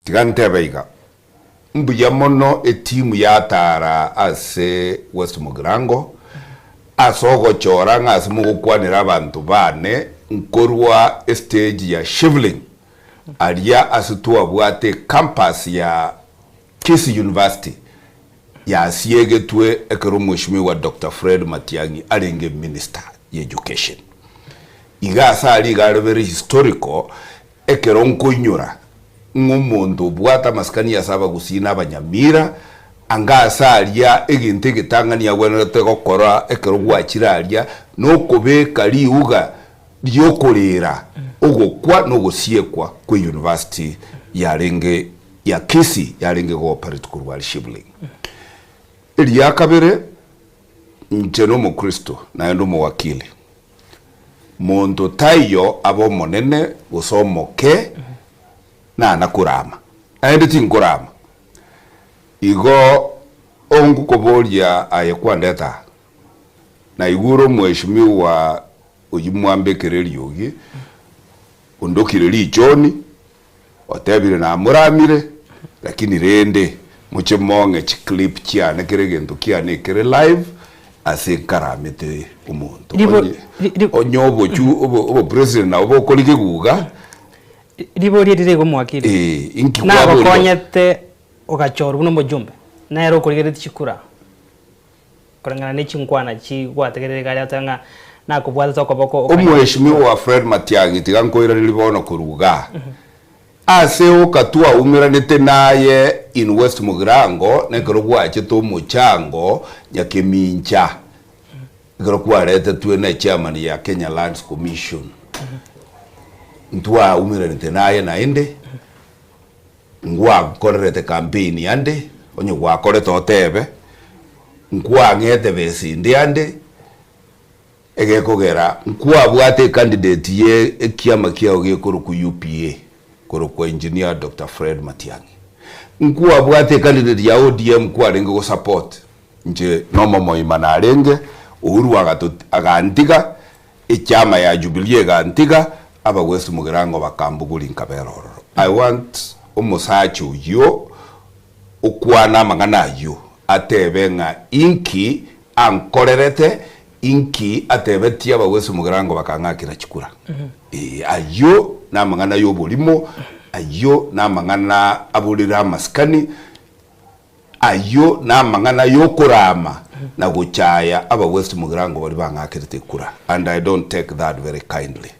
Tigante baiga. Mbuya mono etimu ya tara ase West Mugirango. Asogo chora nga asimugo kwanira abantu bane nkorwa stage ya Shivling. Aria asitua bwate campus ya Kisii University. Ya asiege tuwe ekero mheshimiwa Dr. Fred Matiang'i alenge minister ya education. Iga asali ga very historical ekero nkunyura ngumuntu bwata maskani ya saba gusina abanyamira anga asalia eginte gitangania gwenete gokora ekero gwachiralia no kubeka liuga lyokorera ogokwa no gosiekwa ku university ya renge ya Kisii ya renge go operate kurwa Shivling. Eliya kabere ncheno mu Kristo na endo mu wakili muntu tayo abo monene usomoke na nakurama aende tinkurama igo ongu kobolia ayekwandeta na iguro mheshimiwa uyimwambe kereliogi undokireli John otebire na muramire lakini rende muchemonge clip cyane keregendo cyane kere live asikaramete umuntu onyobo chu obo president na obo kolike guga libo rirego mwakiri inkikwa na bakonyete ogachora buno mujumbe na ero kolike chikura korangana ne chinkwana chi gwategerere gari atanga na kubwaza soko boko omweshimiwa Fred Matiang'i tigankoira libono kuruga ase okatua umiranete naye in West Mugirango nekero gwache to muchango nyakemincha nekero kwarete tuwe na chairman ya Kenya Lands Commission ntua umiranete naye naende ngwa korete campaign yande onye gwa korete otebe ngwa ngete besinde yande egekogera ngwa bwate candidate ye ekiama kiao gekoro ku UPA kwa engineer Dr. Fred Matiang'i. Nkuwa bwate candidate ya ODM kwa renge go support. Nje nomo moima na renge, Uhuru agantiga, ichama ya Jubilee gantiga, aba West Mugirango bakambuguli nkaberoro. I want umusachu yo, ukwana mangana yo, atebenga inki, ankorerete, inki atebetia aba West Mugirango bakangakira chikura. Ayo na mangana yo bolimo ayo na mangana abulira maskani ayo na mangana yo kurama na guchaya aba West Mugirango bali bangakirite kura, and I don't take that very kindly.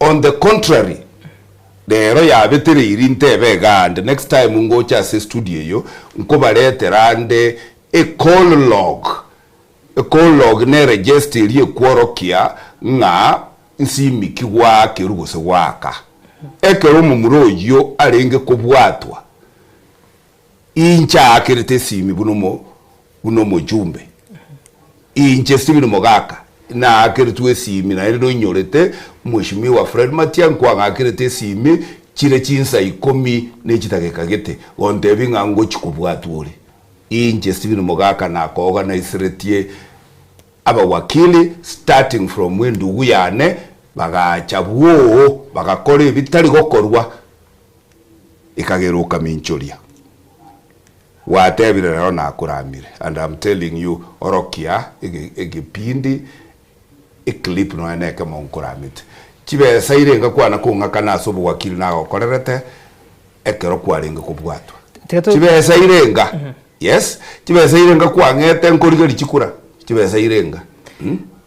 On the contrary, dero ya betire irinte bega, and next time ngocha se studio yo nko baleterande a call log ne register ye kworokia nga nsimi kiwa kirugose waka ekero mumuro yo arenge kubwatwa incha akirite simi buno jumbe inche simi mogaka na akiritwe simi na ndo nyorete mheshimiwa Fred Matiang'i kwa akirite simi chire chinsa 10 nechitageka gete ondebi ngango chikubwatule inche simi mogaka na ko organize aba wakili starting from wendu uyane bagachabuo bagakore bitari gokorwa ikageruka minchoria watebire rero na kuramire, and I'm telling you orokia egipindi clip no aneka monkuramite chibe sairenga kwana kunga kana sobo wakili na gokorerete ekero kwarenga kubwatwa chibe sairenga yes chibe sairenga kwangete nkorigeri chikura chibesa irenga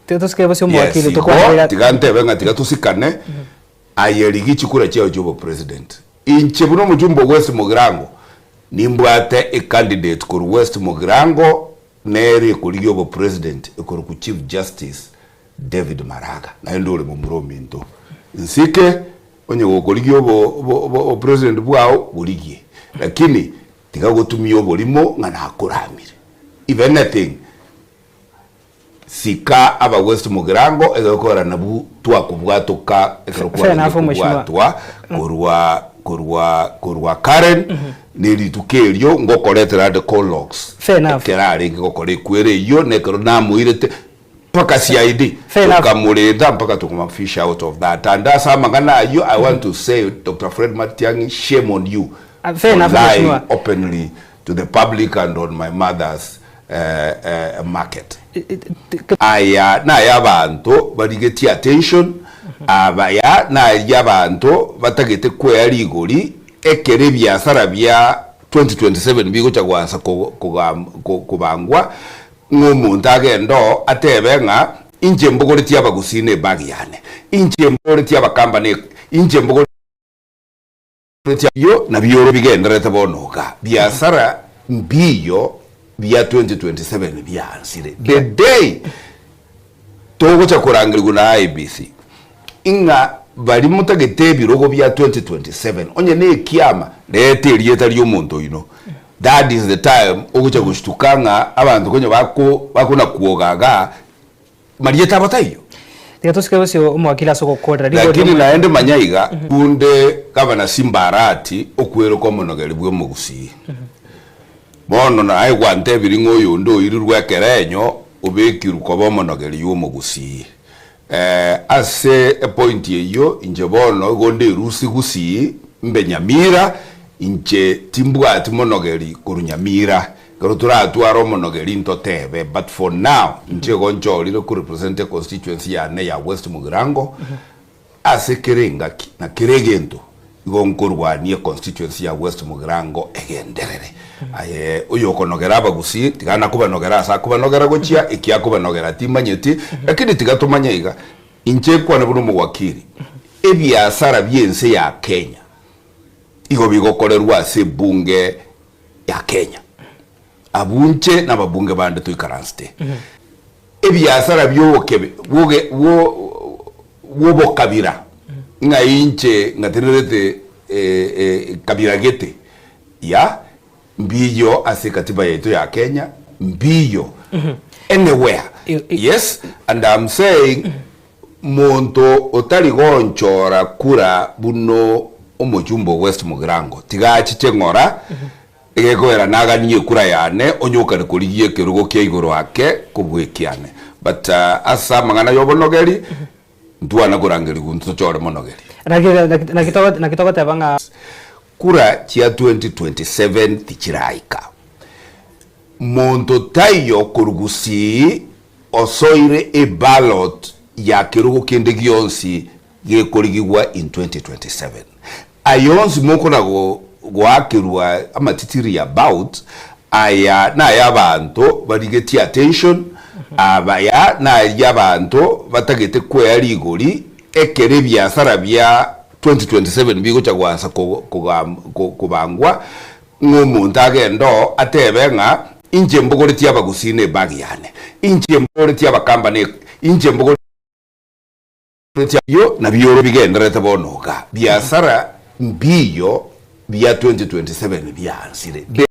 tetos ke basyo mwakili yes, to kwa tigante benga tigatusikane ayerigi chikura chao jobo president inche buno mujumbo West Mugirango nimbwate a candidate ku West Mugirango nere kuri yobo president ku chief justice David Maraga na ndole mu murominto nsike onye gokuri yobo president bwao buligie lakini tigagotumia yobo limo ngana akuramire if anything sika aba West Mugirango egakora nabu twakubwatuka ekarukwa kurwa Karen nili tukelyo ngokoletera de call logs kerare ngokore kwere yo nekero namuirete paka CID tukamuleta mpaka tukumfish out of that. And that's mangana you I want to say Dr. Fred Matiang'i, shame on you fair enough, lying openly to the public and on my mother's market. Aya na yabantu baligeti attention abaya na yabantu batagete kwera ligoli ekere byasara bya 2027 bigo cyagwasa kubangwa n'umuntu agendo atebenga inje mbogore tyabagusine bagiyane inje mbogore tyabakambane inje mbogore yo na biyoro bigendera tabonoka byasara mbiyo bya 2027 byansire the day togo cyakurangirwa na IBC inga bari mutagete birogo bya 2027 onye ne kiama lete liyeta ly'omuntu ino. That is the time okucha gushtukanga abantu konye bakuna kuogaga marieta batayo tikatuske bose umwakila soko kodra lakini naende manyaiga kunde kaba na simbarati okwero ko monogeri bwo mugusi bono na ai gwante biringo yondo irirwa kerenyo obekiru ko monogeri yo mugusi ase a point yeyo inje bono gonde rusi gusi mbenyamira inche timbwati monogeri kurunyamira karutura atuaro monogeri ntotebe but for now inche goncho lilo ku represent constituency ya ne ya West Mugirango ase kerenga na keregento igonkorwa ni constituency ya West Mugirango egenderere aye uyo konogera abagusi tigana kuba nogera sa kuba nogera gochia ikia kuba nogera timanyeti lakini tigatumanya iga inche kwa nabuno mwakiri ebyasara byense ya Kenya igo bigokorerwa se bunge ya Kenya abunche na babunge bande tuikaranste ebyasara byokebe wobo kabira nga inche ngaterete kabira gete ya mbiyo ase katiba yetu ya Kenya mbiyo anywhere yes and I'm saying monto otali gonchora kura buno omujumbo West Mugirango tigachi chengora egoera naga niye kura yane onyoka kuriye kerugo kya igoro ake kubwekiane but asa mangana yobonogeri nduana kurangeri gunto chora monogeri na kitoko tabanga kura chia 2027 tichiraika monto tayo kurugusi osoire a ballot ya kerugo kende gionsi gekorigwa in 2027 ayonzi moko na gwakirwa amatitiri about aya na yabantu baligeti attention abaya na yabantu batagete kwera ligoli ekere byasara bya 2027 bigo cyagwasa kubangwa n'umuntu agendo atebenga inje mbogore tyabagusine bagiyane inje mbogore tyabakambane inje mbogore yo na biyoro bigendera tabonoka byasara mbiyo bya 2027 byansire